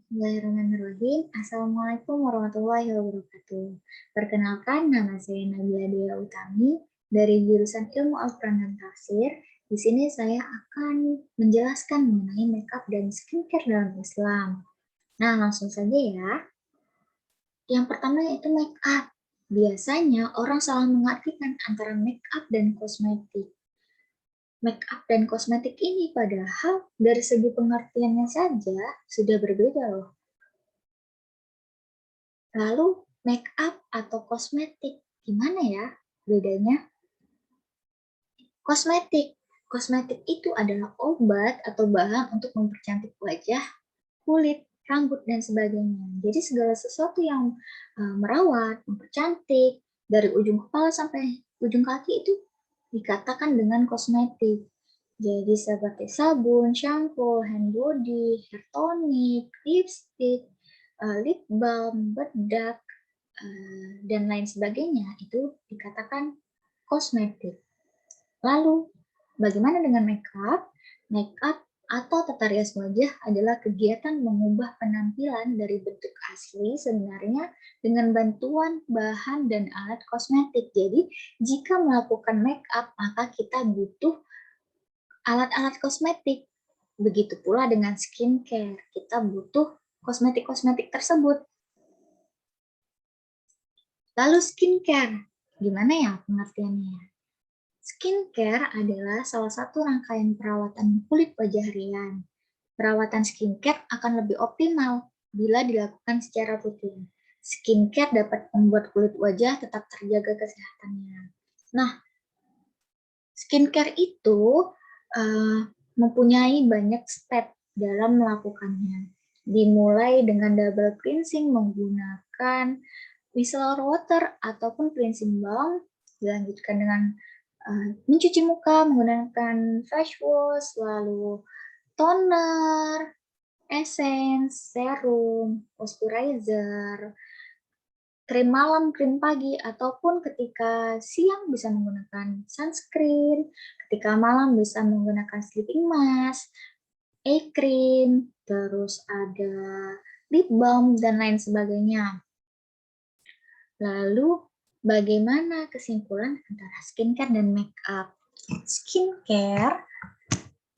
Bismillahirrahmanirrahim. Assalamualaikum warahmatullahi wabarakatuh. Perkenalkan, nama saya Nabila Dea Utami dari jurusan Ilmu Al-Quran dan Tafsir. Di sini saya akan menjelaskan mengenai makeup dan skincare dalam Islam. Nah, langsung saja ya. Yang pertama yaitu makeup. Biasanya orang salah mengartikan antara makeup dan kosmetik. Makeup dan kosmetik ini padahal dari segi pengertiannya saja sudah berbeda loh. Lalu make up atau kosmetik, gimana ya bedanya? Kosmetik. Kosmetik itu adalah obat atau bahan untuk mempercantik wajah, kulit, rambut, dan sebagainya. Jadi segala sesuatu yang merawat, mempercantik, dari ujung kepala sampai ujung kaki itu dikatakan dengan kosmetik. Jadi seperti sabun, shampoo, hand body, hair tonic, lipstick, lip balm, bedak, dan lain sebagainya itu dikatakan kosmetik. Lalu, bagaimana dengan makeup? Makeup atau tata rias wajah adalah kegiatan mengubah penampilan dari bentuk asli sebenarnya dengan bantuan bahan dan alat kosmetik. Jadi, jika melakukan makeup, maka kita butuh alat-alat kosmetik. Begitu pula dengan skincare, kita butuh kosmetik-kosmetik tersebut. Lalu skincare, gimana ya pengertiannya? Skincare adalah salah satu rangkaian perawatan kulit wajah harian. Perawatan skincare akan lebih optimal bila dilakukan secara rutin. Skincare dapat membuat kulit wajah tetap terjaga kesehatannya. Nah, skincare itu mempunyai banyak step dalam melakukannya. Dimulai dengan double cleansing menggunakan micellar water ataupun cleansing balm, dilanjutkan dengan mencuci muka menggunakan face wash, lalu toner, essence, serum, moisturizer, krim malam, krim pagi, ataupun ketika siang bisa menggunakan sunscreen, ketika malam bisa menggunakan sleeping mask, eye cream, terus ada lip balm, dan lain sebagainya. Lalu, bagaimana kesimpulan antara skincare dan makeup? Skincare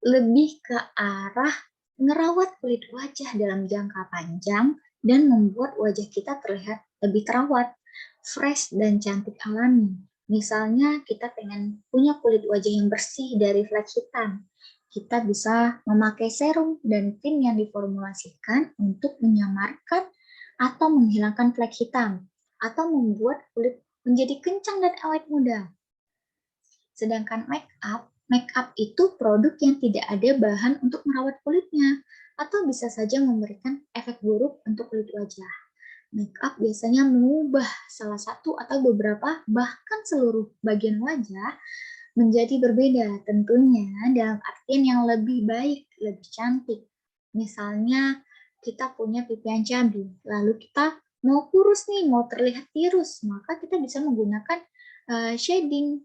lebih ke arah ngerawat kulit wajah dalam jangka panjang dan membuat wajah kita terlihat lebih terawat, fresh, dan cantik alami. Misalnya kita pengen punya kulit wajah yang bersih dari flek hitam. Kita bisa memakai serum dan krim yang diformulasikan untuk menyamarkan atau menghilangkan flek hitam, atau membuat kulit menjadi kencang dan awet muda. Sedangkan make up itu produk yang tidak ada bahan untuk merawat kulitnya, atau bisa saja memberikan efek buruk untuk kulit wajah. Make up biasanya mengubah salah satu atau beberapa, bahkan seluruh bagian wajah menjadi berbeda, tentunya dalam artian yang lebih baik, lebih cantik. Misalnya kita punya pipi yang cabi, lalu kita mau kurus nih, mau terlihat tirus, maka kita bisa menggunakan shading.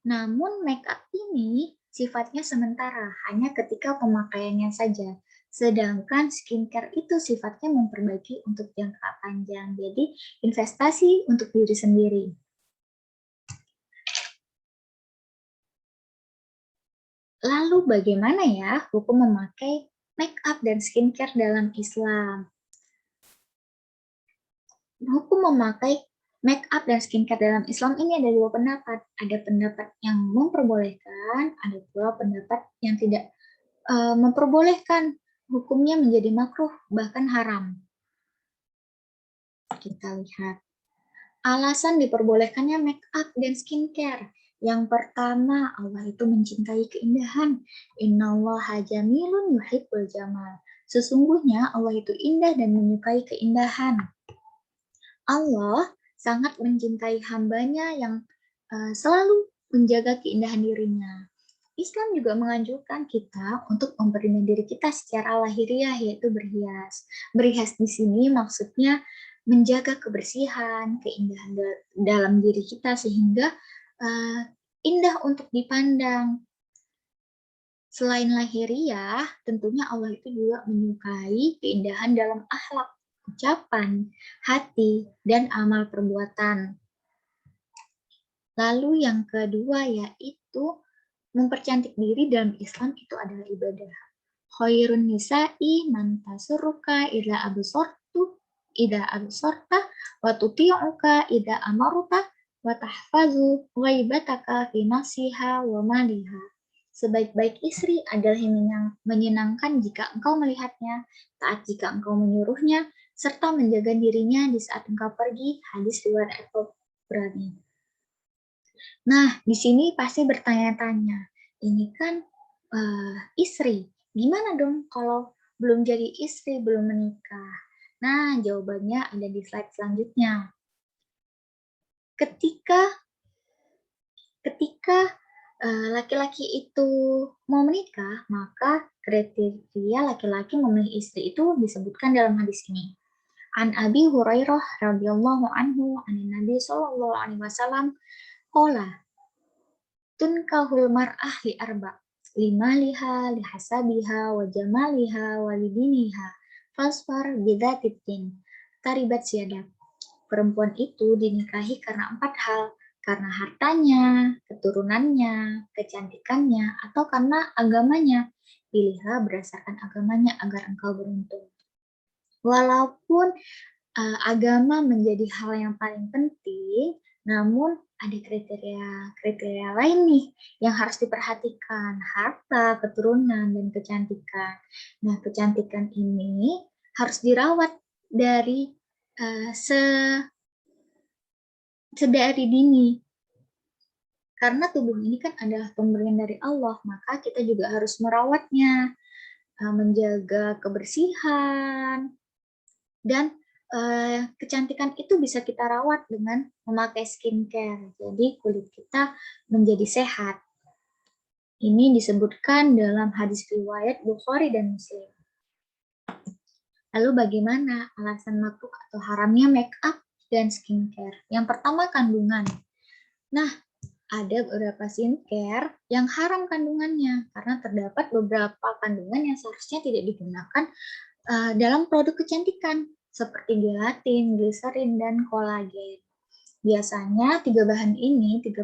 Namun makeup ini sifatnya sementara, hanya ketika pemakaiannya saja. Sedangkan skincare itu sifatnya memperbaiki untuk jangka panjang. Jadi investasi untuk diri sendiri. Lalu bagaimana ya hukum memakai makeup dan skincare dalam Islam? Hukum memakai makeup dan skincare dalam Islam ini ada dua pendapat. Ada pendapat yang memperbolehkan, ada pula pendapat yang tidak memperbolehkan, hukumnya menjadi makruh, bahkan haram. Kita lihat. Alasan diperbolehkannya make up dan skincare. Yang pertama, Allah itu mencintai keindahan. Innallaha jamilun yuhibbul jamal. Sesungguhnya Allah itu indah dan menyukai keindahan. Allah sangat mencintai hambanya yang selalu menjaga keindahan dirinya. Islam juga menganjurkan kita untuk memperlindungi diri kita secara lahiriah, yaitu berhias. Berhias di sini maksudnya menjaga kebersihan, keindahan dalam diri kita sehingga indah untuk dipandang. Selain lahiriah, tentunya Allah itu juga menyukai keindahan dalam akhlak, ucapan, hati, dan amal perbuatan. Lalu yang kedua yaitu mempercantik diri dalam Islam itu adalah ibadah. Khairun nisa'i man tasurruka idza absorta wa tuti'uka idza amaruta wa tahfazu ghaibataka fi nafsiha wa maliha. Sebaik-baik istri adalah yang menyenangkan jika engkau melihatnya, taat jika engkau menyuruhnya, serta menjaga dirinya di saat engkau pergi. Hadis riwayat At-Tabrani. Nah, di sini pasti bertanya-tanya, ini kan istri, gimana dong kalau belum jadi istri, belum menikah? Nah, jawabannya ada di slide selanjutnya. Ketika laki-laki itu mau menikah, maka kriteria laki-laki memilih istri itu disebutkan dalam hadis ini. An Abi Hurairah radhiyallahu anhu an Nabi sallallahu alaihi wasallam qala tunkahul mar'ah li arba limaliha lihasabiha wa jamaliha wa lidiniha fasfar bidzatiddin taribat siadak. Perempuan itu dinikahi karena 4 hal, karena hartanya, keturunannya, kecantikannya, atau karena agamanya. Pilihlah berdasarkan agamanya agar engkau beruntung. Walaupun agama menjadi hal yang paling penting, namun ada kriteria lain nih yang harus diperhatikan, harta, keturunan, dan kecantikan. Nah, kecantikan ini harus dirawat dari sedari dini. Karena tubuh ini kan adalah pemberian dari Allah, maka kita juga harus merawatnya, menjaga kebersihan, dan kecantikan itu bisa kita rawat dengan memakai skincare. Jadi kulit kita menjadi sehat. Ini disebutkan dalam hadis riwayat Bukhari dan Muslim. Lalu bagaimana alasan makruh atau haramnya make up dan skincare? Yang pertama, kandungan. Nah, ada beberapa skincare yang haram kandungannya karena terdapat beberapa kandungan yang seharusnya tidak digunakan dalam produk kecantikan seperti gelatin, gliserin, dan kolagen. Biasanya tiga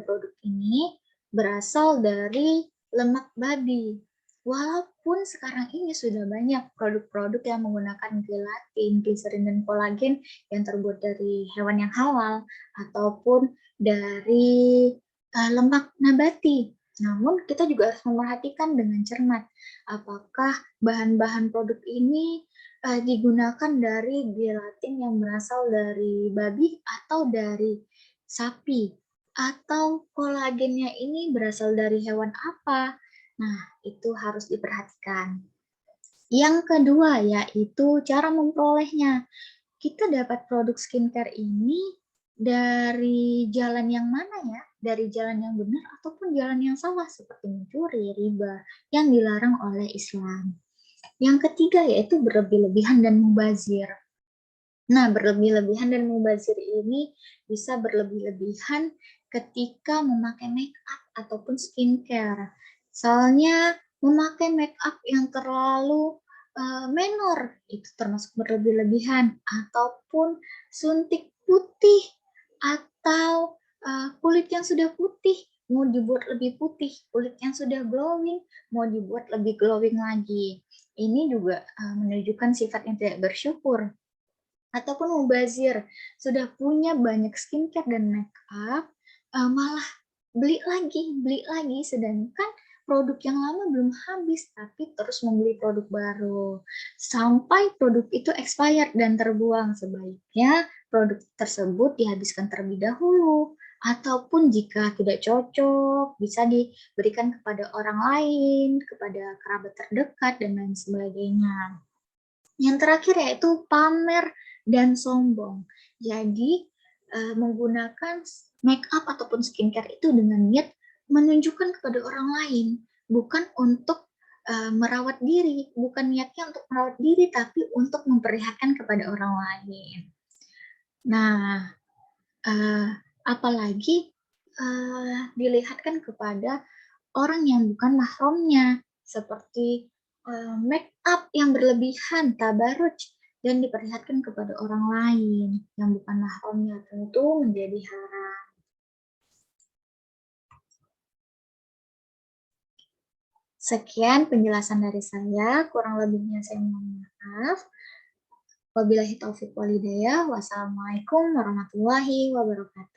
produk ini berasal dari lemak babi. Walaupun sekarang ini sudah banyak produk-produk yang menggunakan gelatin, gliserin, dan kolagen yang terbuat dari hewan yang halal ataupun dari lemak nabati. Namun kita juga harus memperhatikan dengan cermat apakah bahan-bahan produk ini digunakan dari gelatin yang berasal dari babi atau dari sapi, atau kolagennya ini berasal dari hewan apa. Nah, itu harus diperhatikan. Yang kedua yaitu cara memperolehnya. Kita dapat produk skincare ini dari jalan yang mana ya? Dari jalan yang benar ataupun jalan yang salah seperti mencuri, riba yang dilarang oleh Islam. Yang ketiga yaitu berlebih-lebihan dan mubazir. Nah, berlebih-lebihan dan mubazir ini bisa berlebih-lebihan ketika memakai make up ataupun skincare. Soalnya memakai make up yang terlalu menor itu termasuk berlebih-lebihan, ataupun suntik putih atau kulit yang sudah putih mau dibuat lebih putih, kulit yang sudah glowing mau dibuat lebih glowing lagi. Ini juga menunjukkan sifat yang tidak bersyukur. Ataupun mubazir, sudah punya banyak skincare dan make up, malah beli lagi, sedangkan produk yang lama belum habis, tapi terus membeli produk baru. Sampai produk itu expired dan terbuang, sebaiknya produk tersebut dihabiskan terlebih dahulu. Ataupun jika tidak cocok, bisa diberikan kepada orang lain, kepada kerabat terdekat, dan lain sebagainya. Yang terakhir yaitu pamer dan sombong. Jadi menggunakan make up ataupun skincare itu dengan niat menunjukkan kepada orang lain, bukan untuk merawat diri, bukan niatnya untuk merawat diri, tapi untuk memperlihatkan kepada orang lain. Nah, apalagi dilihatkan kepada orang yang bukan mahramnya. seperti make up yang berlebihan, tabarruj, dan diperlihatkan kepada orang lain yang bukan mahramnya, tentu menjadi haram. Sekian penjelasan dari saya, kurang lebihnya saya mohon maaf. Wabillahi taufiq walhidayah. Wassalamualaikum warahmatullahi wabarakatuh.